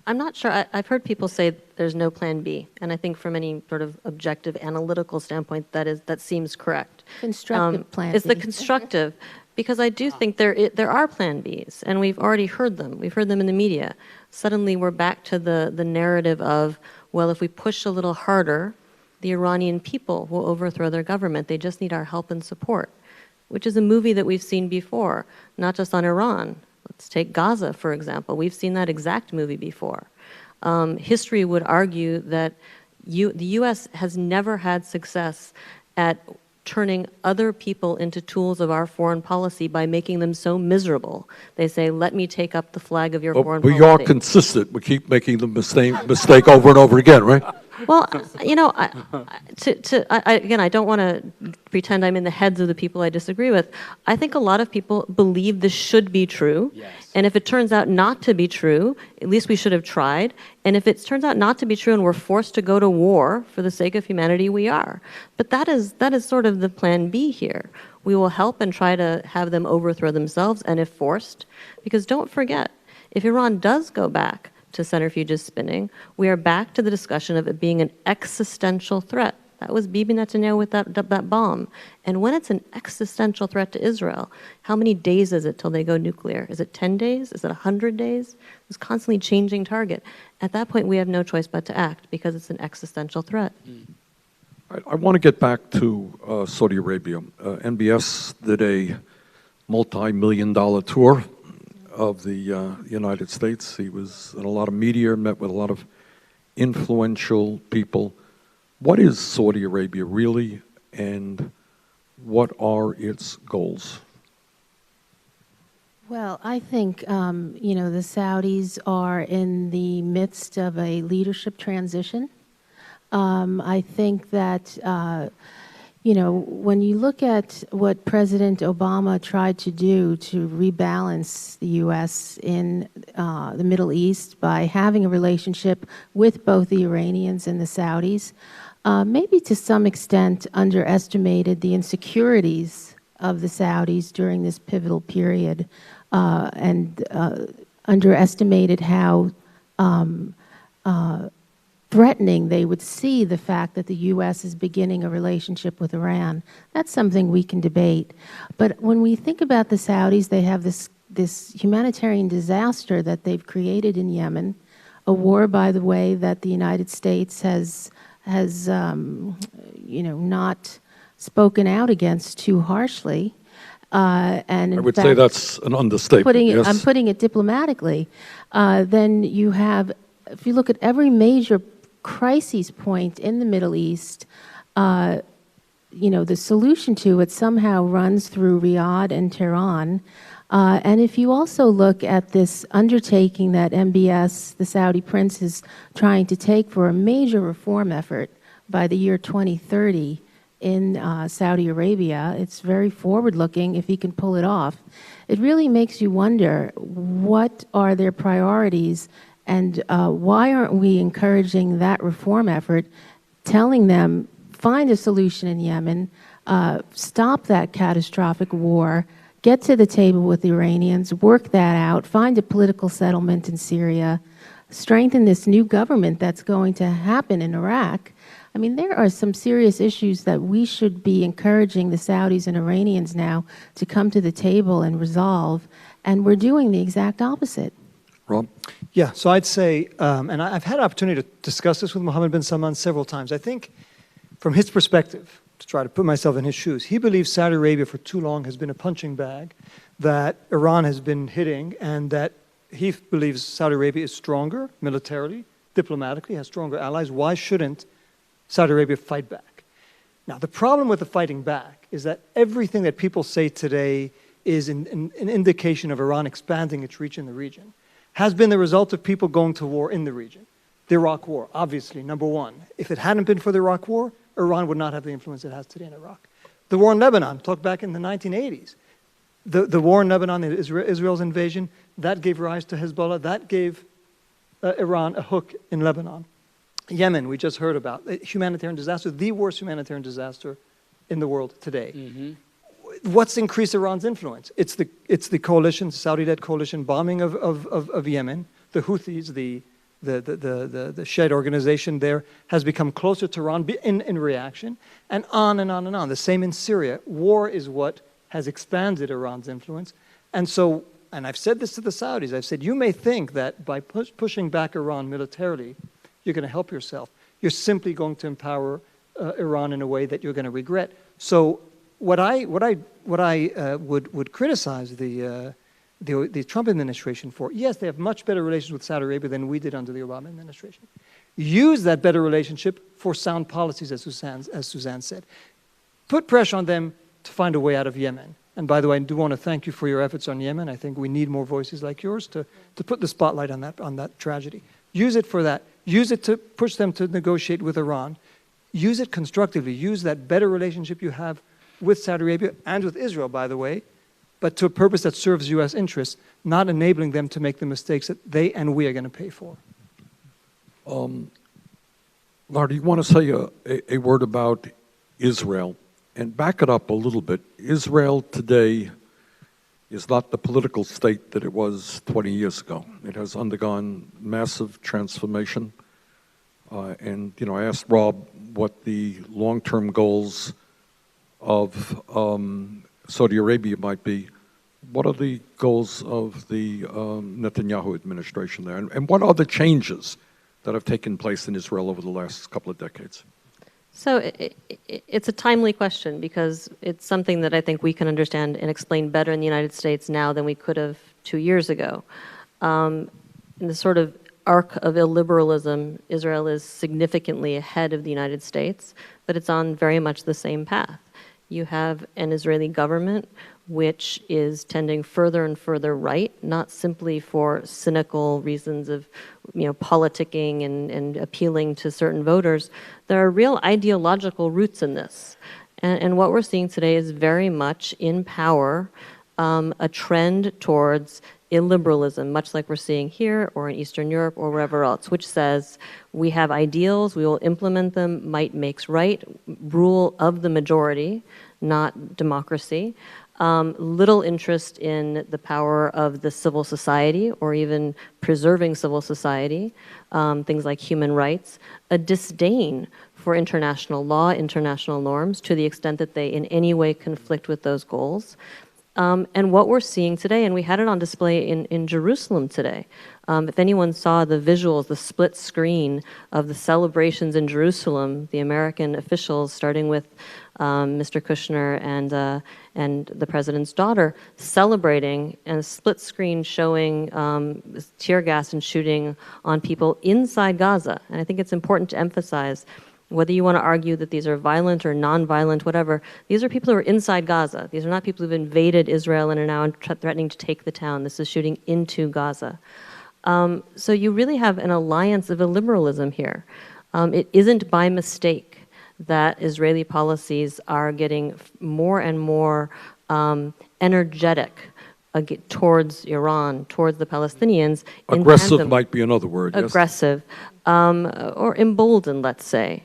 I'm not sure. I've heard people say there's no plan B, and I think from any sort of objective analytical standpoint, that seems correct. Constructive plan It's B. the constructive, because I do think there are plan Bs, and we've already heard them. We've heard them in the media. Suddenly we're back to the narrative of, well, if we push a little harder, the Iranian people will overthrow their government. They just need our help and support, which is a movie that we've seen before, not just on Iran. Let's take Gaza, for example. We've seen that exact movie before. History would argue that the U.S. has never had success at turning other people into tools of our foreign policy by making them so miserable. They say, let me take up the flag of your foreign policy. We are consistent. We keep making the mistake over and over again, right? Well, you know, again, I don't want to pretend I'm in the heads of the people I disagree with. I think a lot of people believe this should be true. Yes. And if it turns out not to be true, at least we should have tried. And if it turns out not to be true and we're forced to go to war for the sake of humanity, we are. But that is sort of the plan B here. We will help and try to have them overthrow themselves, and if forced, because don't forget, if Iran does go back to centrifuges spinning, we are back to the discussion of it being an existential threat. That was Bibi Netanyahu with that bomb. And when it's an existential threat to Israel, how many days is it till they go nuclear? Is it 10 days? Is it 100 days? It's constantly changing target. At that point, we have no choice but to act because it's an existential threat. I want to get back to Saudi Arabia. NBS did a multi-million-dollar tour of the United States. He was in a lot of media, met with a lot of influential people. What is Saudi Arabia really, and what are its goals? Well, I think, the Saudis are in the midst of a leadership transition. I think that, when you look at what President Obama tried to do to rebalance the U.S. in the Middle East by having a relationship with both the Iranians and the Saudis, maybe to some extent underestimated the insecurities of the Saudis during this pivotal period and underestimated how threatening they would see the fact that the U.S. is beginning a relationship with Iran. That's something we can debate. But when we think about the Saudis, they have this humanitarian disaster that they've created in Yemen, a war, by the way, that the United States has not spoken out against too harshly. And I would say that's an understatement. Yes. I'm putting it diplomatically. Then you have, if you look at every major crisis point in the Middle East, the solution to it somehow runs through Riyadh and Tehran. And if you also look at this undertaking that MBS, the Saudi prince, is trying to take for a major reform effort by the year 2030 in Saudi Arabia, it's very forward-looking if he can pull it off. It really makes you wonder, what are their priorities, and why aren't we encouraging that reform effort, telling them, find a solution in Yemen, stop that catastrophic war, get to the table with the Iranians, work that out, find a political settlement in Syria, strengthen this new government that's going to happen in Iraq. I mean, there are some serious issues that we should be encouraging the Saudis and Iranians now to come to the table and resolve, and we're doing the exact opposite. Rob? Yeah, so I'd say, and I've had an opportunity to discuss this with Mohammed bin Salman several times. I think from his perspective, to try to put myself in his shoes, he believes Saudi Arabia for too long has been a punching bag that Iran has been hitting, and that he believes Saudi Arabia is stronger militarily, diplomatically, has stronger allies. Why shouldn't Saudi Arabia fight back? Now, the problem with the fighting back is that everything that people say today is an indication of Iran expanding its reach in the region, has been the result of people going to war in the region. The Iraq War, obviously, number one. If it hadn't been for the Iraq War, Iran would not have the influence it has today in Iraq. The war in Lebanon, talk back in the 1980s. The war in Lebanon, Israel's invasion, that gave rise to Hezbollah, that gave Iran a hook in Lebanon. Yemen, we just heard about, a humanitarian disaster, the worst humanitarian disaster in the world today. Mm-hmm. What's increased Iran's influence? It's the coalition, Saudi-led coalition bombing of Yemen. The Houthis, the Shiite organization there, has become closer to Iran in reaction, and on and on and on. The same in Syria. War is what has expanded Iran's influence. And so, and I've said this to the Saudis, I've said, you may think that by pushing back Iran militarily, you're going to help yourself. You're simply going to empower Iran in a way that you're going to regret. So what I would criticize the Trump administration for, yes, they have much better relations with Saudi Arabia than we did under the Obama administration. Use that better relationship for sound policies, as Suzanne said. Put pressure on them to find a way out of Yemen. And by the way, I do want to thank you for your efforts on Yemen. I think we need more voices like yours to put the spotlight on that tragedy. Use it for that. Use it to push them to negotiate with Iran. Use it constructively. Use that better relationship you have with Saudi Arabia and with Israel, by the way, but to a purpose that serves U.S. interests, not enabling them to make the mistakes that they and we are going to pay for. Lara, do you want to say a word about Israel? And back it up a little bit. Israel today is not the political state that it was 20 years ago. It has undergone massive transformation. And, I asked Rob what the long-term goals of Saudi Arabia might be. What are the goals of the Netanyahu administration there? And what are the changes that have taken place in Israel over the last couple of decades? So it's a timely question because it's something that I think we can understand and explain better in the United States now than we could have 2 years ago. In the sort of arc of illiberalism, Israel is significantly ahead of the United States, but it's on very much the same path. You have an Israeli government which is tending further and further right, not simply for cynical reasons of, politicking and appealing to certain voters. There are real ideological roots in this. And what we're seeing today is very much in power, a trend towards illiberalism, much like we're seeing here or in Eastern Europe or wherever else, which says we have ideals, we will implement them, might makes right, rule of the majority, not democracy. Little interest in the power of the civil society or even preserving civil society, things like human rights, a disdain for international law, international norms, to the extent that they in any way conflict with those goals. And what we're seeing today, and we had it on display in Jerusalem today. If anyone saw the visuals, the split screen of the celebrations in Jerusalem, the American officials, starting with Mr. Kushner and the president's daughter, celebrating, and a split screen showing tear gas and shooting on people inside Gaza. And I think it's important to emphasize, whether you want to argue that these are violent or non-violent, whatever, these are people who are inside Gaza. These are not people who've invaded Israel and are now threatening to take the town. This is shooting into Gaza. So you really have an alliance of illiberalism here. It isn't by mistake that Israeli policies are getting more and more energetic towards Iran, towards the Palestinians. Aggressive might be another word. Aggressive, yes. Or emboldened, let's say.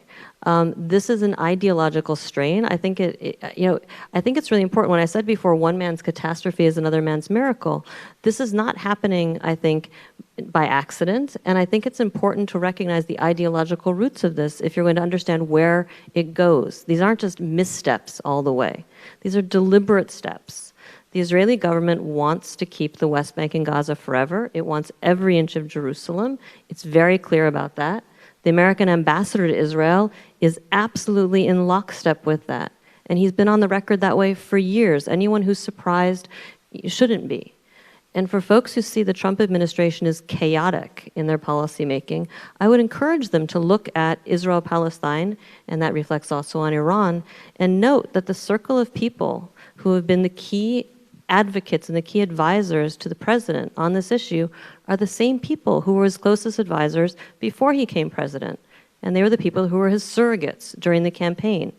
This is an ideological strain. I think I think it's really important. When I said before, one man's catastrophe is another man's miracle, this is not happening, I think, by accident. And I think it's important to recognize the ideological roots of this if you're going to understand where it goes. These aren't just missteps all the way. These are deliberate steps. The Israeli government wants to keep the West Bank and Gaza forever. It wants every inch of Jerusalem. It's very clear about that. The American ambassador to Israel is absolutely in lockstep with that. And he's been on the record that way for years. Anyone who's surprised shouldn't be. And for folks who see the Trump administration as chaotic in their policymaking, I would encourage them to look at Israel-Palestine, and that reflects also on Iran, and note that the circle of people who have been the key advocates and the key advisors to the president on this issue are the same people who were his closest advisors before he became president. And they were the people who were his surrogates during the campaign.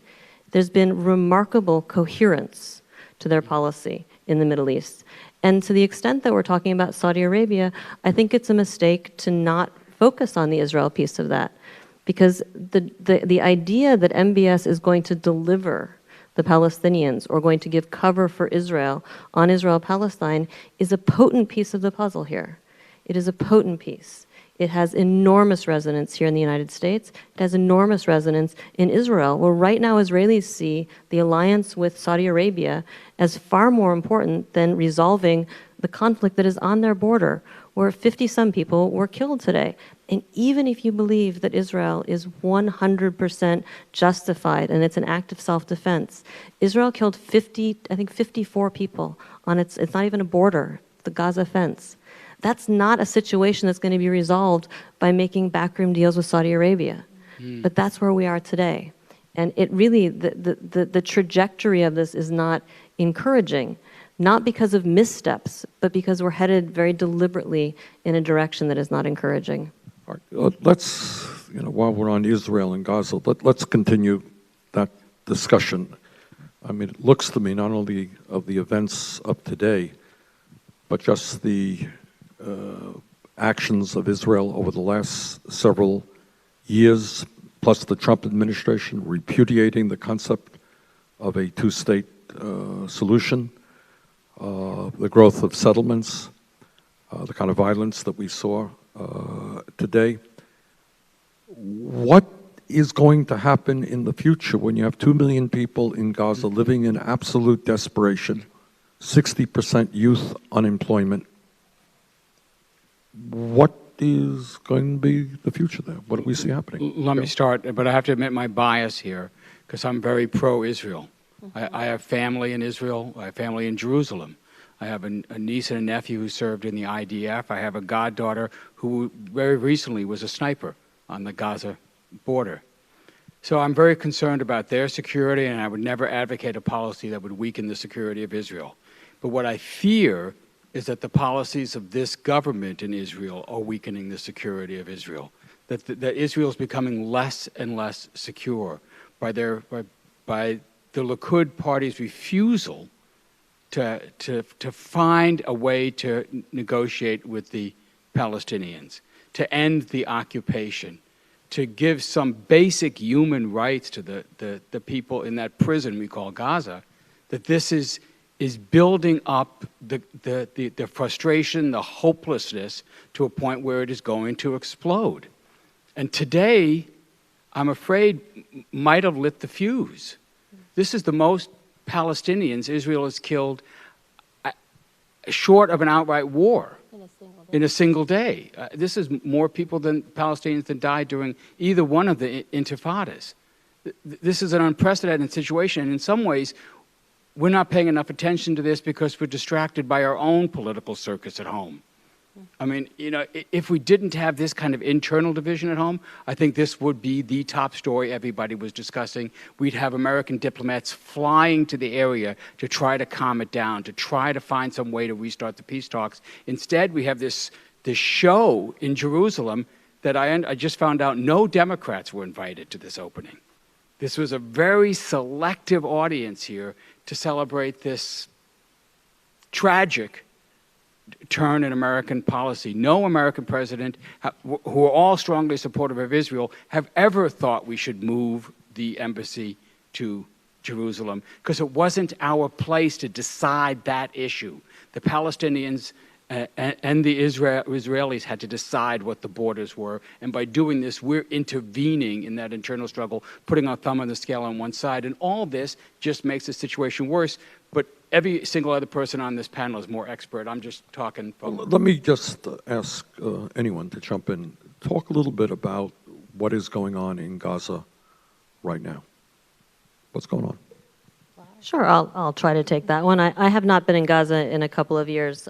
There's been remarkable coherence to their policy in the Middle East. And to the extent that we're talking about Saudi Arabia, I think it's a mistake to not focus on the Israel piece of that. Because the idea that MBS is going to deliver the Palestinians or going to give cover for Israel on Israel-Palestine is a potent piece of the puzzle here. It is a potent piece. It has enormous resonance here in the United States. It has enormous resonance in Israel, where right now Israelis see the alliance with Saudi Arabia as far more important than resolving the conflict that is on their border, where 50-some people were killed today. And even if you believe that Israel is 100% justified and it's an act of self-defense, Israel killed 54 people on it's not even a border, the Gaza fence. That's not a situation that's going to be resolved by making backroom deals with Saudi Arabia. But that's where we are today. And it really, the trajectory of this is not encouraging, not because of missteps, but because we're headed very deliberately in a direction that is not encouraging. All right, let's, while we're on Israel and Gaza, let's continue that discussion. I mean, it looks to me not only of the events of today, but just the actions of Israel over the last several years, plus the Trump administration repudiating the concept of a two-state solution, the growth of settlements, the kind of violence that we saw today. What is going to happen in the future when you have 2 million people in Gaza living in absolute desperation, 60% youth unemployment? What is going to be the future there? What do we see happening? Let me start, but I have to admit my bias here, because I'm very pro-Israel. I have family in Israel. I have family in Jerusalem. I have a niece and a nephew who served in the IDF. I have a goddaughter who very recently was a sniper on the Gaza border. So I'm very concerned about their security, and I would never advocate a policy that would weaken the security of Israel. But what I fear is that the policies of this government in Israel are weakening the security of Israel, that Israel is becoming less and less secure by the Likud party's refusal to find a way to negotiate with the Palestinians, to end the occupation, to give some basic human rights to the people in that prison we call Gaza, that this is building up the frustration, the hopelessness to a point where it is going to explode. And today, I'm afraid, might have lit the fuse. This is the most Palestinians Israel has killed short of an outright war in a single day. This is more people than Palestinians that died during either one of the intifadas. This is an unprecedented situation, and in some ways, we're not paying enough attention to this because we're distracted by our own political circus at home. I mean, you know, if we didn't have this kind of internal division at home, I think this would be the top story everybody was discussing. We'd have American diplomats flying to the area to try to calm it down, to try to find some way to restart the peace talks. Instead, we have this show in Jerusalem that I just found out no Democrats were invited to this opening. This was a very selective audience here to celebrate this tragic turn in American policy. No American president, who are all strongly supportive of Israel, have ever thought we should move the embassy to Jerusalem, because it wasn't our place to decide that issue. The Palestinians and the Israelis had to decide what the borders were, and by doing this, we're intervening in that internal struggle, putting our thumb on the scale on one side, and all this just makes the situation worse. But every single other person on this panel is more expert. I'm just talking from... Let me just ask anyone to jump in. Talk a little bit about what is going on in Gaza right now. What's going on? Sure, I'll try to take that one. I have not been in Gaza in a couple of years.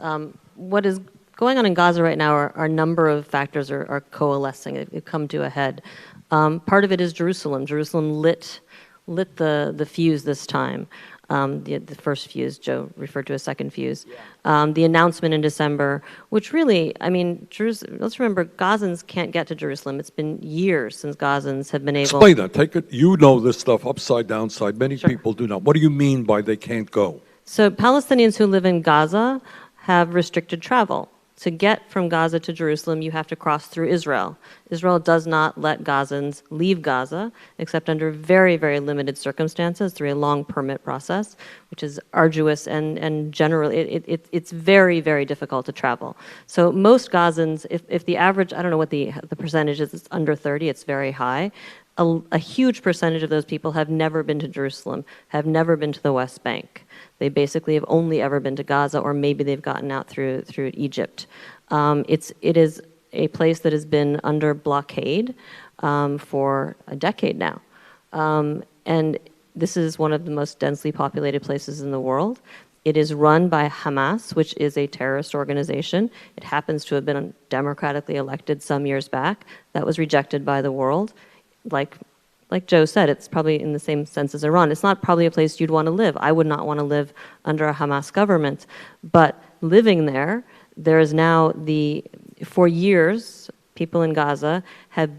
What is going on in Gaza right now are a number of factors are coalescing. It come to a head. Part of it is Jerusalem. Jerusalem lit the fuse this time. The first fuse, Joe referred to a second fuse. The announcement in December, which really, I mean, let's remember, Gazans can't get to Jerusalem. It's been years since Gazans have been able... Explain that. Take it. You know this stuff upside, downside. Many people do not. What do you mean by they can't go? So Palestinians who live in Gaza have restricted travel. To get from Gaza to Jerusalem, you have to cross through Israel. Israel does not let Gazans leave Gaza, except under very, very limited circumstances through a long permit process, which is arduous and generally, it's very, very difficult to travel. So most Gazans, if the average, I don't know what the percentage is, it's under 30, it's very high. A huge percentage of those people have never been to Jerusalem, have never been to the West Bank. They basically have only ever been to Gaza, or maybe they've gotten out through Egypt. It is a place that has been under blockade for a decade now. And this is one of the most densely populated places in the world. It is run by Hamas, which is a terrorist organization. It happens to have been democratically elected some years back. That was rejected by the world. Like Joe said, it's probably in the same sense as Iran. It's not probably a place you'd want to live. I would not want to live under a Hamas government. But living there is now for years, people in Gaza have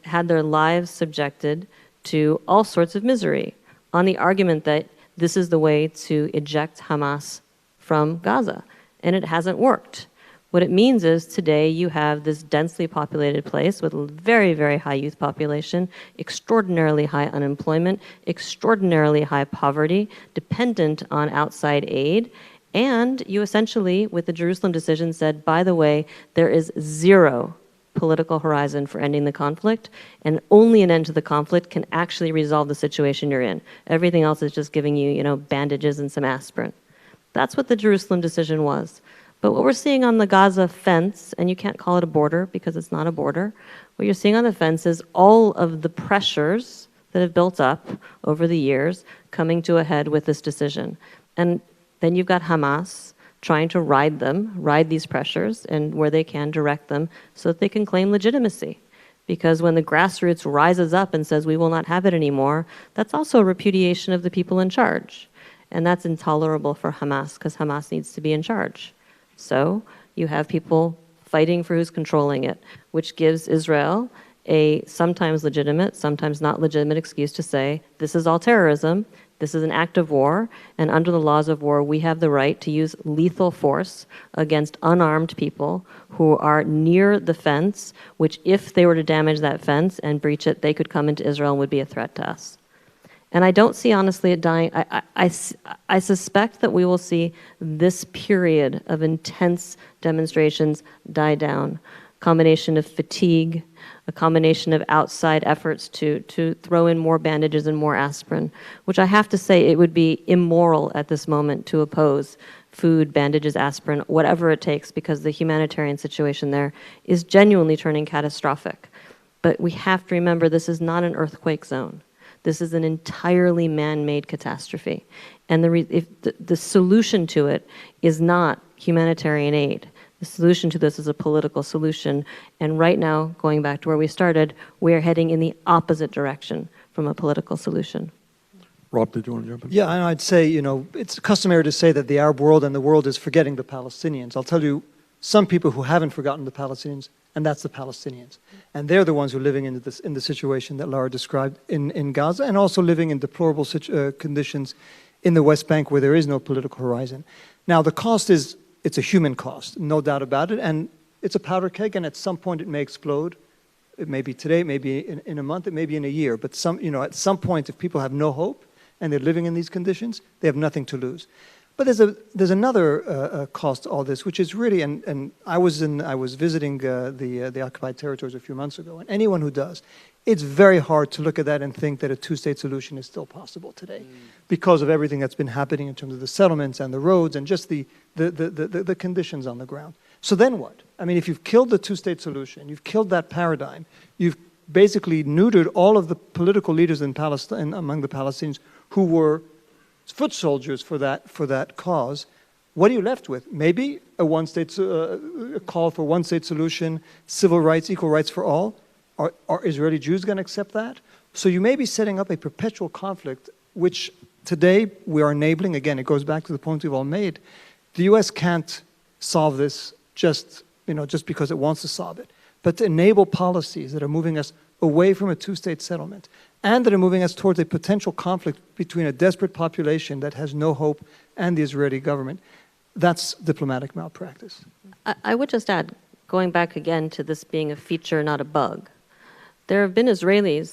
had their lives subjected to all sorts of misery on the argument that this is the way to eject Hamas from Gaza. And it hasn't worked. What it means is today you have this densely populated place with a very, very high youth population, extraordinarily high unemployment, extraordinarily high poverty, dependent on outside aid, and you essentially, with the Jerusalem decision, said, by the way, there is zero political horizon for ending the conflict, and only an end to the conflict can actually resolve the situation you're in. Everything else is just giving you, bandages and some aspirin. That's what the Jerusalem decision was. But what we're seeing on the Gaza fence, and you can't call it a border because it's not a border, what you're seeing on the fence is all of the pressures that have built up over the years coming to a head with this decision. And then you've got Hamas trying to ride these pressures, and where they can direct them so that they can claim legitimacy. Because when the grassroots rises up and says we will not have it anymore, that's also a repudiation of the people in charge. And that's intolerable for Hamas, because Hamas needs to be in charge. So you have people fighting for who's controlling it, which gives Israel a sometimes legitimate, sometimes not legitimate excuse to say, this is all terrorism, this is an act of war, and under the laws of war, we have the right to use lethal force against unarmed people who are near the fence, which if they were to damage that fence and breach it, they could come into Israel and would be a threat to us. And I don't see, honestly, it dying. I suspect that we will see this period of intense demonstrations die down. A combination of fatigue, a combination of outside efforts to throw in more bandages and more aspirin, which I have to say it would be immoral at this moment to oppose food, bandages, aspirin, whatever it takes, because the humanitarian situation there is genuinely turning catastrophic. But we have to remember this is not an earthquake zone. This is an entirely man-made catastrophe. And the solution to it is not humanitarian aid. The solution to this is a political solution. And right now, going back to where we started, we are heading in the opposite direction from a political solution. Rob, did you want to jump in? Yeah, and I'd say, it's customary to say that the Arab world and the world is forgetting the Palestinians. I'll tell you some people who haven't forgotten the Palestinians, and that's the Palestinians. And they're the ones who are living in the situation that Lara described in Gaza, and also living in deplorable conditions in the West Bank where there is no political horizon. Now, the cost it's a human cost, no doubt about it, and it's a powder keg, and at some point it may explode. It may be today, it may be in a month, it may be in a year, but at some point, if people have no hope and they're living in these conditions, they have nothing to lose. But there's another cost to all this, which is really, and I was visiting the occupied territories a few months ago, and anyone who does, it's very hard to look at that and think that a two-state solution is still possible today, because of everything that's been happening in terms of the settlements and the roads and just the conditions on the ground. So then what? I mean, if you've killed the two-state solution, you've killed that paradigm, you've basically neutered all of the political leaders in Palestine, among the Palestinians, who were foot soldiers for that cause, what are you left with? Maybe a call for one-state solution, civil rights, equal rights for all. Are Israeli Jews going to accept that? So you may be setting up a perpetual conflict, which today we are enabling. Again, it goes back to the point we've all made. The U.S. can't solve this just because it wants to solve it, but to enable policies that are moving us away from a two-state settlement, and that are moving us towards a potential conflict between a desperate population that has no hope and the Israeli government. That's diplomatic malpractice. I would just add, going back again to this being a feature, not a bug, there have been Israeli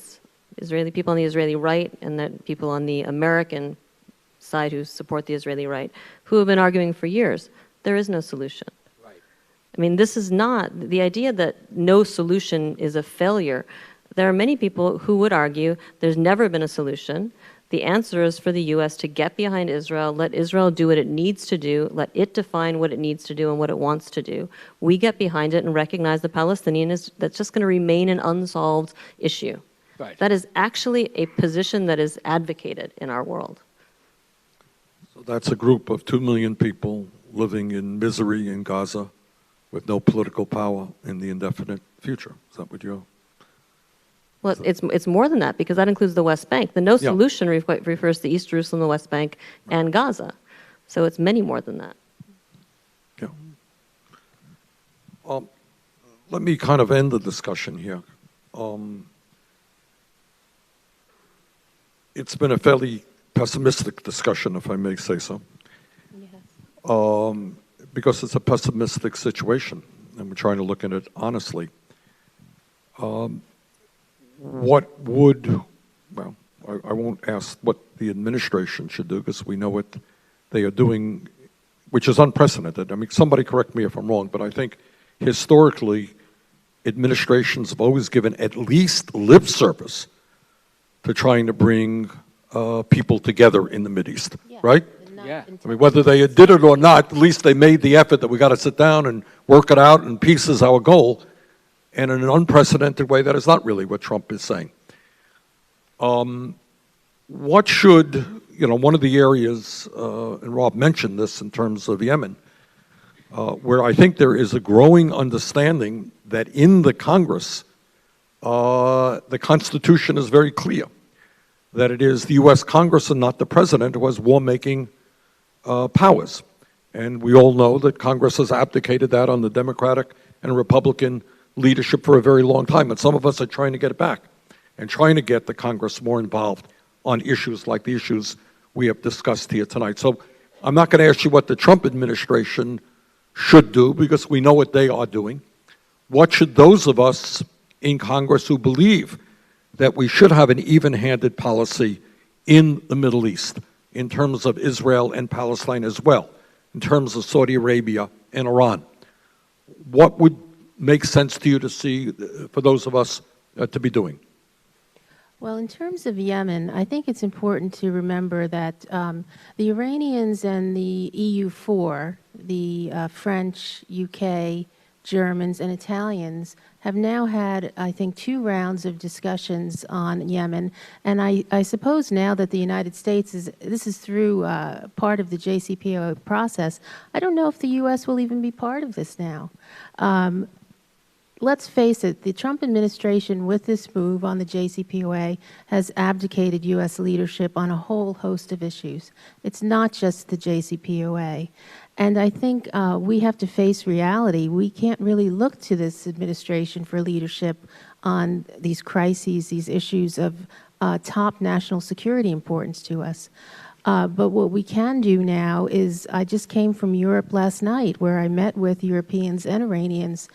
people on the Israeli right and that people on the American side who support the Israeli right, who have been arguing for years, there is no solution. Right. I mean, this is not, the idea that no solution is a failure. There are many people who would argue there's never been a solution. The answer is for the U.S. to get behind Israel, let Israel do what it needs to do, let it define what it needs to do and what it wants to do. We get behind it and recognize the Palestinian that's just going to remain an unsolved issue. Right. That is actually a position that is advocated in our world. So that's a group of 2 million people living in misery in Gaza with no political power in the indefinite future. Is that what you're... Well, it's more than that, because that includes the West Bank. The no solution refers to East Jerusalem, the West Bank, and Gaza. So it's many more than that. Yeah. Let me kind of end the discussion here. It's been a fairly pessimistic discussion, if I may say so. Yes. Because it's a pessimistic situation, and we're trying to look at it honestly. What would, well, I won't ask what the administration should do, because we know what they are doing, which is unprecedented. I mean, somebody correct me if I'm wrong, but I think historically, administrations have always given at least lip service to trying to bring people together in the Mideast, right? Yeah. I mean, whether they did it or not, at least they made the effort that we got to sit down and work it out, and peace is our goal. And in an unprecedented way, that is not really what Trump is saying. What should, one of the areas, and Rob mentioned this in terms of Yemen, where I think there is a growing understanding that in the Congress, the Constitution is very clear that it is the U.S. Congress and not the President who has war-making powers. And we all know that Congress has abdicated that on the Democratic and Republican leadership for a very long time. And some of us are trying to get it back and trying to get the Congress more involved on issues like the issues we have discussed here tonight. So I'm not going to ask you what the Trump administration should do, because we know what they are doing. What should those of us in Congress who believe that we should have an even-handed policy in the Middle East, in terms of Israel and Palestine as well, in terms of Saudi Arabia and Iran, what would make sense to you to see for those of us to be doing? Well, in terms of Yemen, I think it's important to remember that the Iranians and the EU4, the French, UK, Germans, and Italians have now had, I think, 2 rounds of discussions on Yemen. And I suppose now that the United States this is through part of the JCPOA process, I don't know if the U.S. will even be part of this now. Let's face it, the Trump administration, with this move on the JCPOA, has abdicated U.S. leadership on a whole host of issues. It's not just the JCPOA. And I think we have to face reality. We can't really look to this administration for leadership on these crises, these issues of top national security importance to us. But what we can do now is, I just came from Europe last night, where I met with Europeans and Iranians.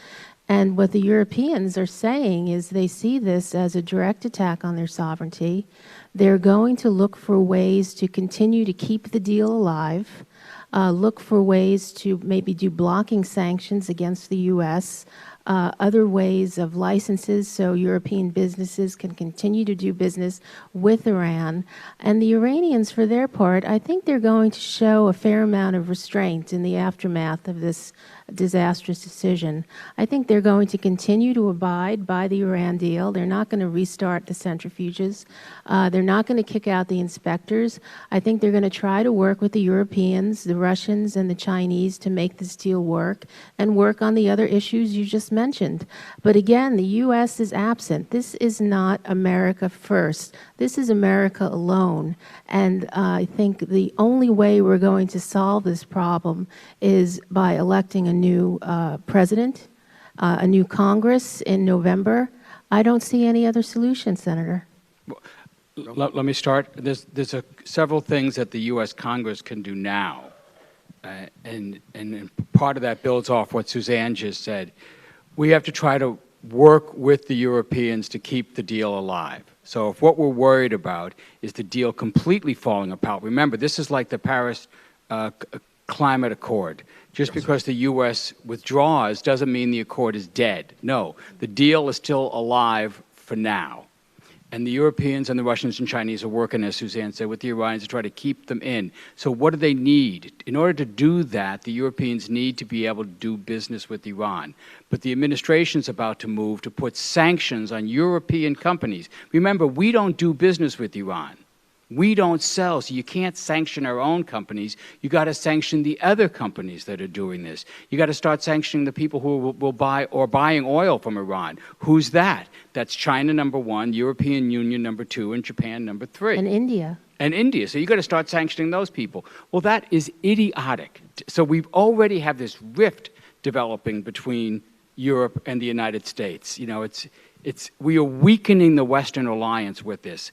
And what the Europeans are saying is they see this as a direct attack on their sovereignty. They're going to look for ways to continue to keep the deal alive, look for ways to maybe do blocking sanctions against the U.S., other ways of licenses so European businesses can continue to do business with Iran. And the Iranians, for their part, I think they're going to show a fair amount of restraint in the aftermath of this disastrous decision. I think they're going to continue to abide by the Iran deal. They're not going to restart the centrifuges. They're not going to kick out the inspectors. I think they're going to try to work with the Europeans, the Russians, and the Chinese to make this deal work, and work on the other issues you just mentioned. But again, the U.S. is absent. This is not America first. This is America alone. And I think the only way we're going to solve this problem is by electing a new president, a new Congress in November. I don't see any other solution, Senator. Let me start. There's several things that the U.S. Congress can do now. And part of that builds off what Suzanne just said. We have to try to work with the Europeans to keep the deal alive. So if what we're worried about is the deal completely falling apart, remember, this is like the Paris Climate Accord. Just because the U.S. withdraws doesn't mean the accord is dead. No, the deal is still alive for now. And the Europeans and the Russians and Chinese are working, as Suzanne said, with the Iranians to try to keep them in. So what do they need? In order to do that, the Europeans need to be able to do business with Iran. But the administration's about to move to put sanctions on European companies. Remember, we don't do business with Iran. We don't sell, so you can't sanction our own companies. You got to sanction the other companies that are doing this. You got to start sanctioning the people who will buy or buying oil from Iran. Who's that? That's China, number 1, European Union, number 2, and Japan, number 3. And India. And India. So you got to start sanctioning those people. Well, that is idiotic. So we've already have this rift developing between Europe and the United States. You know, we are weakening the Western alliance with this.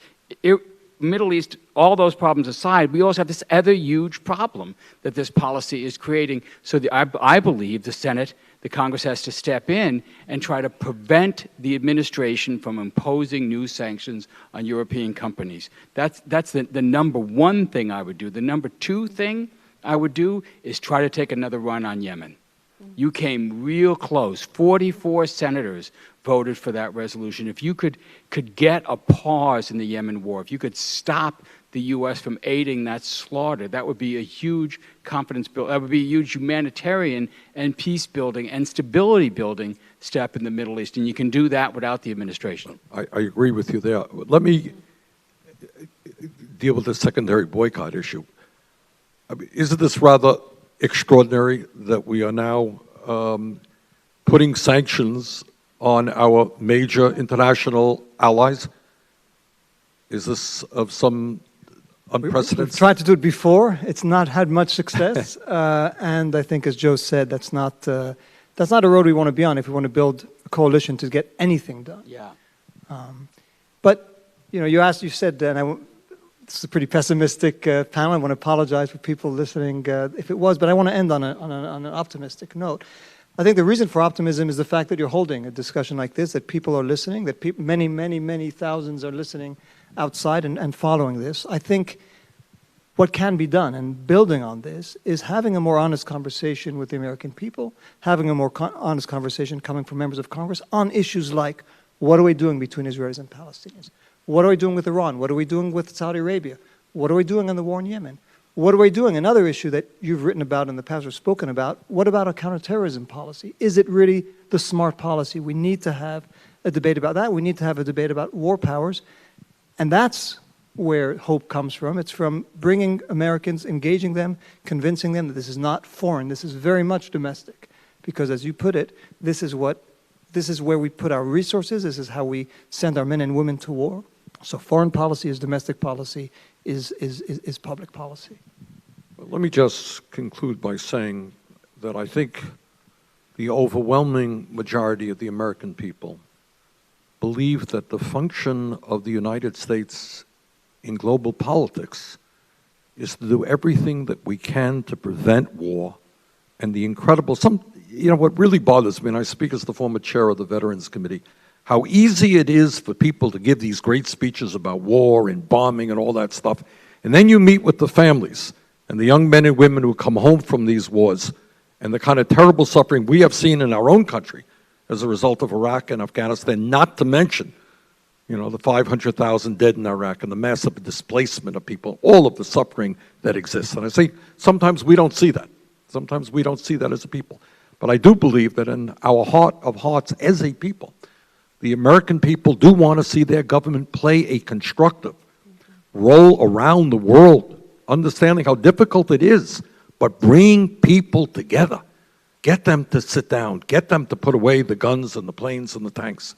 Middle East, all those problems aside, we also have this other huge problem that this policy is creating. So I believe the Senate, the Congress has to step in and try to prevent the administration from imposing new sanctions on European companies. That's the number 1 thing I would do. The number 2 thing I would do is try to take another run on Yemen. You came real close. 44 senators voted for that resolution. If you could get a pause in the Yemen war, if you could stop the U.S. from aiding that slaughter, that would be a huge confidence build. That would be a huge humanitarian and peace building and stability building step in the Middle East. And you can do that without the administration. I agree with you there. Let me deal with the secondary boycott issue. I mean, isn't this rather extraordinary that we are now putting sanctions on our major international allies? Is this of some unprecedented? We've tried to do it before. It's not had much success. And I think, as Joe said, that's not a road we want to be on if we want to build a coalition to get anything done. Yeah. But, you said, and this is a pretty pessimistic panel. I want to apologize for people listening if it was, but I want to end on an optimistic note. I think the reason for optimism is the fact that you're holding a discussion like this, that people are listening, that many, many, many thousands are listening outside and following this. I think what can be done, and building on this, is having a more honest conversation with the American people, having a more honest conversation coming from members of Congress on issues like, what are we doing between Israelis and Palestinians? What are we doing with Iran? What are we doing with Saudi Arabia? What are we doing on the war in Yemen? What are we doing? Another issue that you've written about in the past or spoken about, what about a counterterrorism policy? Is it really the smart policy? We need to have a debate about that. We need to have a debate about war powers. And that's where hope comes from. It's from bringing Americans, engaging them, convincing them that this is not foreign. This is very much domestic. Because as you put it, this is where we put our resources. This is how we send our men and women to war. So foreign policy is domestic policy, is public policy. Let me just conclude by saying that I think the overwhelming majority of the American people believe that the function of the United States in global politics is to do everything that we can to prevent war and the incredible, what really bothers me, and I speak as the former chair of the Veterans Committee, how easy it is for people to give these great speeches about war and bombing and all that stuff, and then you meet with the families and the young men and women who come home from these wars and the kind of terrible suffering we have seen in our own country as a result of Iraq and Afghanistan, not to mention, the 500,000 dead in Iraq and the massive displacement of people, all of the suffering that exists. And I say, sometimes we don't see that. Sometimes we don't see that as a people. But I do believe that in our heart of hearts as a people, the American people do want to see their government play a constructive role around the world, understanding how difficult it is, but bring people together. Get them to sit down. Get them to put away the guns and the planes and the tanks.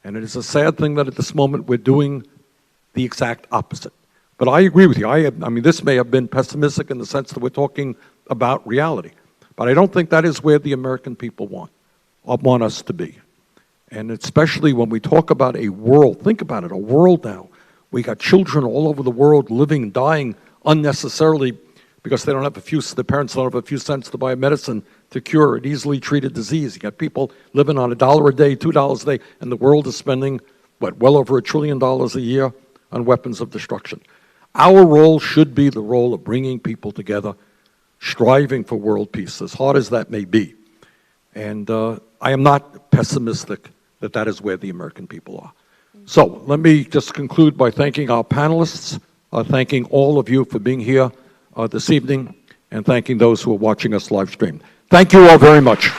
And it is a sad thing that at this moment we're doing the exact opposite. But I agree with you. I mean, this may have been pessimistic in the sense that we're talking about reality. But I don't think that is where the American people want us to be. And especially when we talk about a world, think about it, a world now. We got children all over the world living, dying unnecessarily because their parents don't have a few cents to buy medicine to cure an easily treated disease. You got people living on $1 a day, $2 a day, and the world is spending, well over $1 trillion a year on weapons of destruction. Our role should be the role of bringing people together, striving for world peace, as hard as that may be. And I am not pessimistic that that is where the American people are. So let me just conclude by thanking our panelists, thanking all of you for being here this evening, and thanking those who are watching us live stream. Thank you all very much.